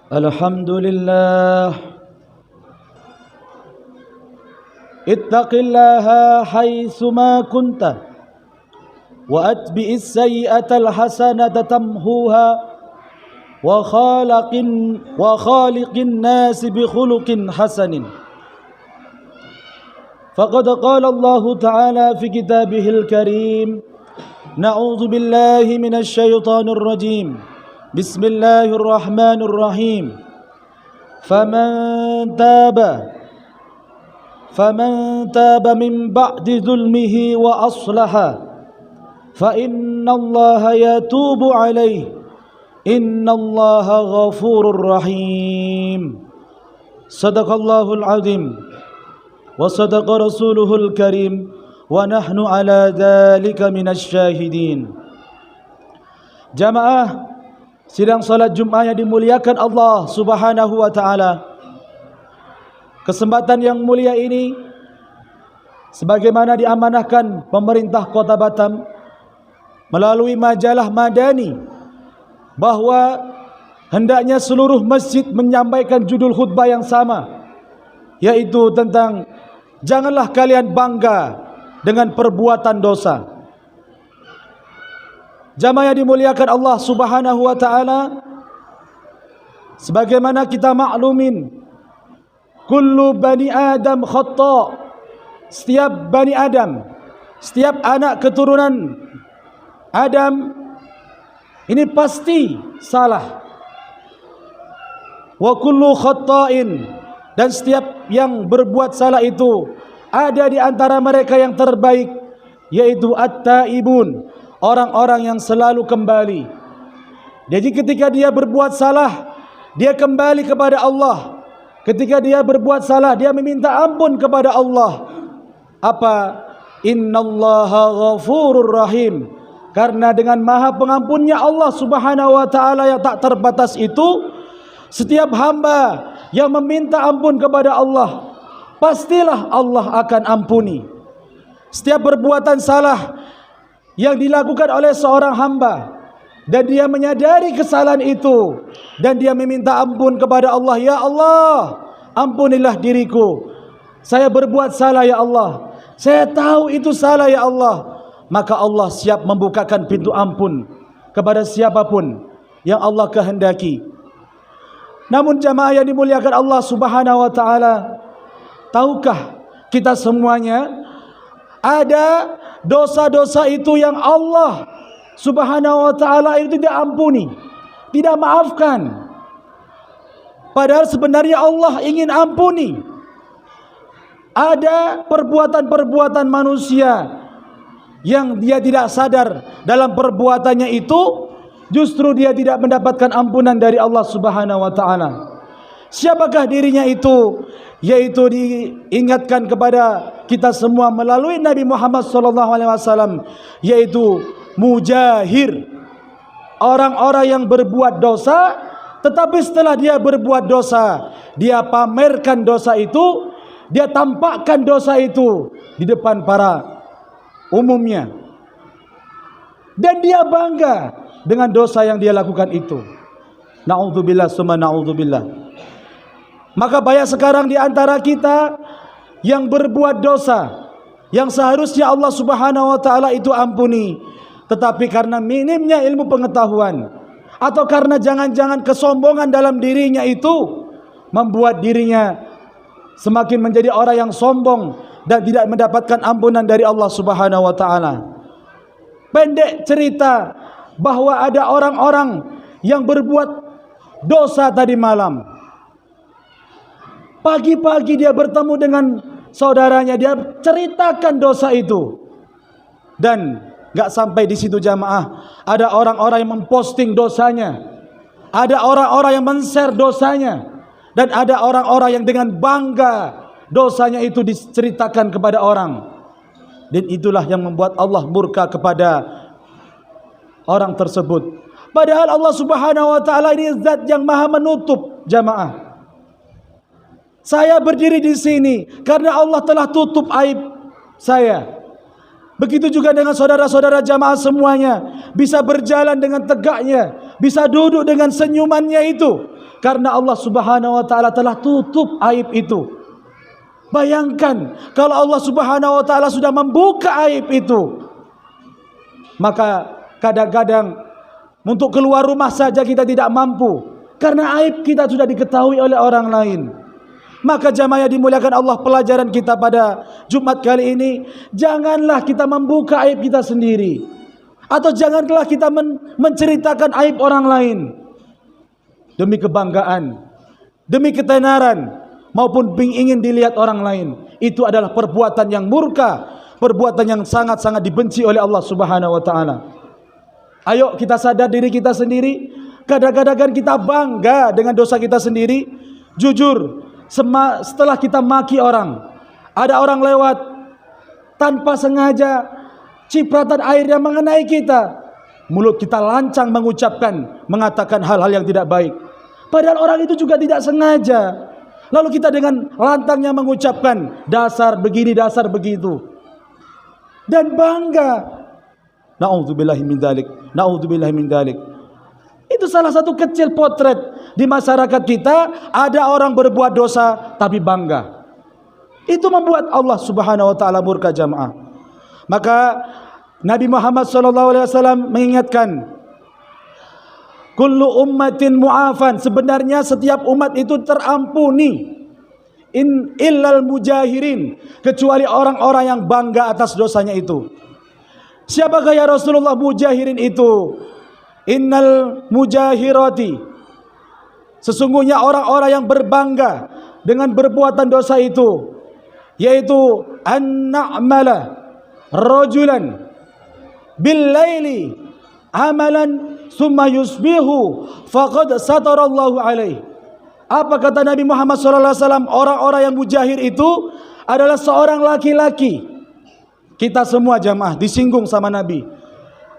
Alhamdulillah. Ittaqillaha haitsuma kunta wa atbi'is sayyi'atal hasanata tamhuha wa khaliqin nasi bi khuluqin hasanin. Faqad qala Allah Ta'ala fi kitabihil karim, na'udzu billahi minasy syaithanir rajim. Bismillahirrahmanirrahim. Faman taba min ba'di zulmihi wa aslaha fa innallaha yatubu alaihi innallaha ghafurur rahim. Sadaqallahul azim wa sadaqa rasuluhul karim wa nahnu ala dzalika minasy syahidin. Jamaah sidang salat Jumat yang dimuliakan Allah Subhanahu wa taala. Kesempatan yang mulia ini sebagaimana diamanahkan pemerintah Kota Batam melalui majalah Madani bahwa hendaknya seluruh masjid menyampaikan judul khutbah yang sama, yaitu tentang janganlah kalian bangga dengan perbuatan dosa. Jamaah yang dimuliakan Allah Subhanahu wa taala, sebagaimana kita maklumin, kullu bani Adam khata'. Setiap bani Adam, setiap anak keturunan Adam ini pasti salah. Wa kullu khata'in, dan setiap yang berbuat salah itu ada di antara mereka yang terbaik, yaitu at-taibun, orang-orang yang selalu kembali. Jadi ketika dia berbuat salah, dia kembali kepada Allah. Ketika dia berbuat salah, dia meminta ampun kepada Allah. Apa? Innallaha ghafurur rahim. Karena dengan maha pengampunnya Allah Subhanahu wa taala yang tak terbatas itu, setiap hamba yang meminta ampun kepada Allah, pastilah Allah akan ampuni. Setiap perbuatan salah yang dilakukan oleh seorang hamba dan dia menyadari kesalahan itu dan dia meminta ampun kepada Allah, ya Allah, ampunilah diriku, saya berbuat salah ya Allah, saya tahu itu salah ya Allah, maka Allah siap membukakan pintu ampun kepada siapapun yang Allah kehendaki. Namun jamaah yang dimuliakan Allah Subhanahu wa taala, tahukah kita semuanya ada dosa-dosa itu yang Allah Subhanahu wa ta'ala itu tidak ampuni, tidak maafkan. Padahal sebenarnya Allah ingin ampuni. Ada perbuatan-perbuatan manusia yang dia tidak sadar dalam perbuatannya itu, justru dia tidak mendapatkan ampunan dari Allah Subhanahu wa ta'ala. Siapakah dirinya itu? Yaitu diingatkan kepada kita semua melalui Nabi Muhammad SAW, yaitu mujahir, orang-orang yang berbuat dosa, tetapi setelah dia berbuat dosa, dia pamerkan dosa itu, dia tampakkan dosa itu di depan para umumnya, dan dia bangga dengan dosa yang dia lakukan itu. Na'udzubillah summa na'udzubillah. Maka banyak sekarang di antara kita yang berbuat dosa yang seharusnya Allah Subhanahu wa taala itu ampuni, tetapi karena minimnya ilmu pengetahuan atau karena jangan-jangan kesombongan dalam dirinya itu membuat dirinya semakin menjadi orang yang sombong dan tidak mendapatkan ampunan dari Allah Subhanahu wa taala. Pendek cerita bahwa ada orang-orang yang berbuat dosa tadi malam. Pagi-pagi dia bertemu dengan saudaranya, dia ceritakan dosa itu. Dan gak sampai di situ jamaah, ada orang-orang yang memposting dosanya, ada orang-orang yang men-share dosanya, dan ada orang-orang yang dengan bangga dosanya itu diceritakan kepada orang. Dan itulah yang membuat Allah murka kepada orang tersebut. Padahal Allah Subhanahu wa taala ini zat yang maha menutup jamaah. Saya berdiri di sini karena Allah telah tutup aib saya. Begitu juga dengan saudara-saudara jamaah semuanya, bisa berjalan dengan tegaknya, bisa duduk dengan senyumannya itu, Karena Allah Subhanahu wa taala telah tutup aib itu. Bayangkan kalau Allah Subhanahu wa taala sudah membuka aib itu, maka kadang-kadang untuk keluar rumah saja kita tidak mampu karena aib kita sudah diketahui oleh orang lain. Maka jamaah yang dimuliakan Allah, pelajaran kita pada Jumat kali ini, janganlah kita membuka aib kita sendiri, atau janganlah kita menceritakan aib orang lain demi kebanggaan, demi ketenaran, maupun ingin dilihat orang lain. Itu adalah perbuatan yang murka, perbuatan yang sangat-sangat dibenci oleh Allah Subhanahu wa taala. Ayo kita sadar diri kita sendiri. Kadang-kadang kita bangga dengan dosa kita sendiri. Jujur, setelah kita maki orang, ada orang lewat tanpa sengaja, cipratan air yang mengenai kita, mulut kita lancang mengatakan hal-hal yang tidak baik, padahal orang itu juga tidak sengaja. Lalu kita dengan lantangnya mengucapkan dasar begini, dasar begitu, dan bangga. Na'udzubillahi min dzalik, na'udzubillahi min dzalik. Itu salah satu kecil potret di masyarakat kita. Ada orang berbuat dosa tapi bangga. Itu membuat Allah Subhanahu wa taala murka jamaah. Maka Nabi Muhammad SAW mengingatkan, kullu ummatin mu'afan, sebenarnya setiap umat itu terampuni, illal mujahirin, kecuali orang-orang yang bangga atas dosanya itu. Siapakah ya Rasulullah mujahirin itu? Innal mujahirati, sesungguhnya orang-orang yang berbangga dengan perbuatan dosa itu, yaitu an na'mala rajulan bil laili amalan summa yusbihu faqad satarallahu alaihi. Apa kata Nabi Muhammad SAW? Orang-orang yang mujahir itu adalah seorang laki-laki. Kita semua jamaah disinggung sama Nabi.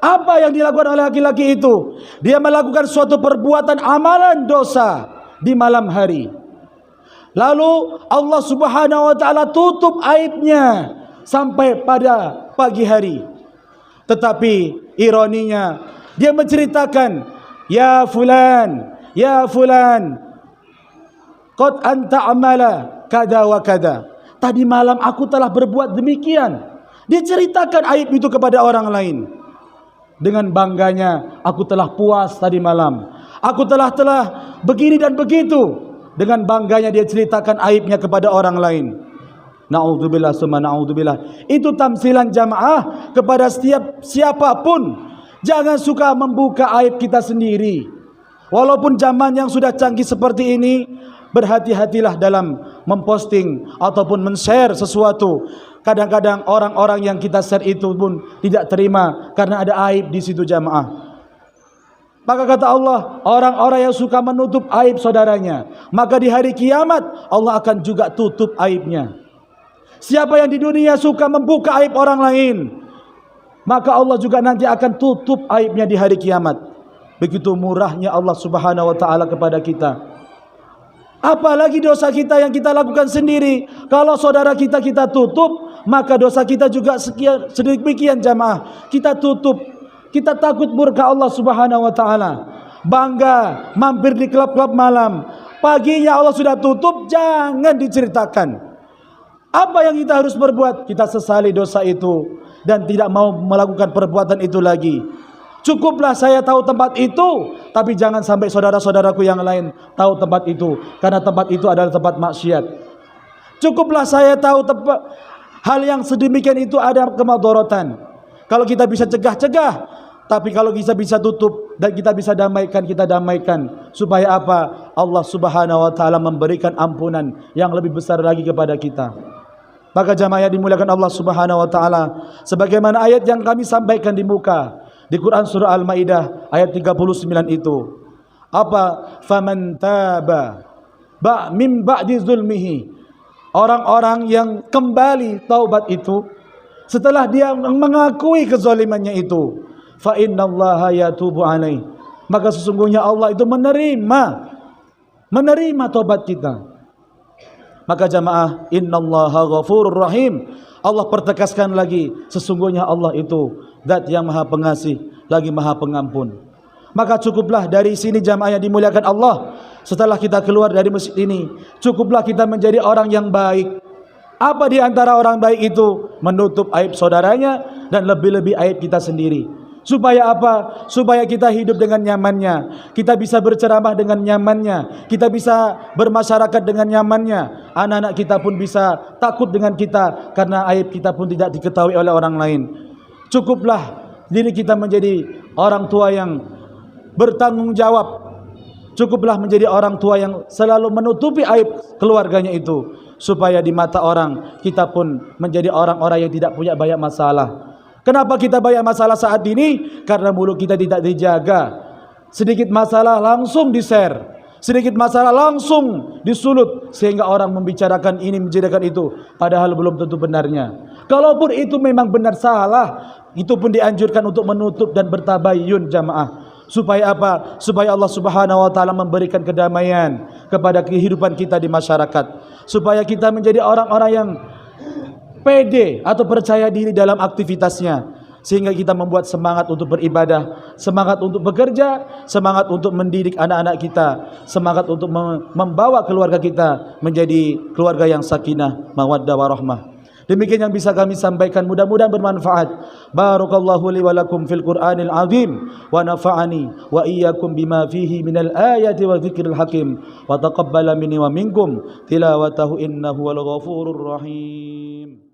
Apa yang dilakukan oleh laki-laki itu? Dia melakukan suatu perbuatan amalan dosa di malam hari. Lalu Allah Subhanahu wa taala tutup aibnya sampai pada pagi hari. Tetapi ironinya, dia menceritakan, ya fulan, qad anta amala kada wa kada. Tadi malam aku telah berbuat demikian. Dia ceritakan aib itu kepada orang lain. Dengan bangganya, aku telah puas tadi malam, aku telah begini dan begitu. Dengan bangganya dia ceritakan aibnya kepada orang lain. Na'udzubillah summa na'udzubillah. Itu tamsilan jamaah kepada siapapun. Jangan suka membuka aib kita sendiri. Walaupun zaman yang sudah canggih seperti ini, berhati-hatilah dalam memposting ataupun men-share sesuatu. Kadang-kadang orang-orang yang kita share itu pun tidak terima karena ada aib di situ jamaah. Maka kata Allah, orang-orang yang suka menutup aib saudaranya, maka di hari kiamat Allah akan juga tutup aibnya. Siapa yang di dunia suka membuka aib orang lain, maka Allah juga nanti akan tutup aibnya di hari kiamat. Begitu murahnya Allah Subhanahu wa taala kepada kita. Apalagi dosa kita yang kita lakukan sendiri. Kalau saudara kita tutup, maka dosa kita juga sedemikian jamaah. Kita tutup. Kita takut murka Allah Subhanahu wa taala. Bangga mampir di klub-klub malam, paginya Allah sudah tutup, jangan diceritakan. Apa yang kita harus berbuat? Kita sesali dosa itu dan tidak mau melakukan perbuatan itu lagi. Cukuplah saya tahu tempat itu, tapi jangan sampai saudara-saudaraku yang lain tahu tempat itu, karena tempat itu adalah tempat maksiat. Cukuplah saya tahu hal yang sedemikian itu ada kemadharatan. Kalau kita bisa cegah, tapi kalau kita bisa tutup dan kita bisa damaikan, kita damaikan. Supaya apa? Allah Subhanahu wa taala memberikan ampunan yang lebih besar lagi kepada kita. Maka jamaah yang dimuliakan Allah Subhanahu wa taala, sebagaimana ayat yang kami sampaikan di muka di Quran surah Al-Maidah ayat 39 itu. Apa? Faman taba min ba'di zulmihi. Orang-orang yang kembali taubat itu setelah dia mengakui kezalimannya itu, fa innallaha yatubu alaih. Maka sesungguhnya Allah itu menerima taubat kita. Maka jamaah, innallaha ghafurur rahim. Allah pertegaskan lagi, sesungguhnya Allah itu zat yang maha pengasih lagi maha pengampun. Maka cukuplah dari sini jamaah yang dimuliakan Allah, setelah kita keluar dari masjid ini, cukuplah kita menjadi orang yang baik. Apa di antara orang baik itu? Menutup aib saudaranya dan lebih-lebih aib kita sendiri. Supaya apa? Supaya kita hidup dengan nyamannya, kita bisa berceramah dengan nyamannya, kita bisa bermasyarakat dengan nyamannya. Anak-anak kita pun bisa takut dengan kita karena aib kita pun tidak diketahui oleh orang lain. Cukuplah diri kita menjadi orang tua yang bertanggung jawab. Cukuplah menjadi orang tua yang selalu menutupi aib keluarganya itu, supaya di mata orang kita pun menjadi orang-orang yang tidak punya banyak masalah. Kenapa kita banyak masalah saat ini? Karena mulut kita tidak dijaga. Sedikit masalah langsung di-share, sedikit masalah langsung disulut, sehingga orang membicarakan ini, membicarakan itu, padahal belum tentu benarnya. Kalaupun itu memang benar salah, itu pun dianjurkan untuk menutup dan bertabayyun jamaah. Supaya apa? Supaya Allah Subhanahu wa taala memberikan kedamaian kepada kehidupan kita di masyarakat. Supaya kita menjadi orang-orang yang pede atau percaya diri dalam aktivitasnya, sehingga kita membuat semangat untuk beribadah, semangat untuk bekerja, semangat untuk mendidik anak-anak kita, semangat untuk membawa keluarga kita menjadi keluarga yang sakinah, mawaddah warahmah. Demikian yang bisa kami sampaikan, mudah-mudahan bermanfaat. Barakallahu li wa lakum fil Qur'anil azim wa nafa'ani wa iyyakum bima fihi minal ayati wa dzikril hakim wa taqabbala minni wa minkum tilawatahu innahu wal ghafurur rahim.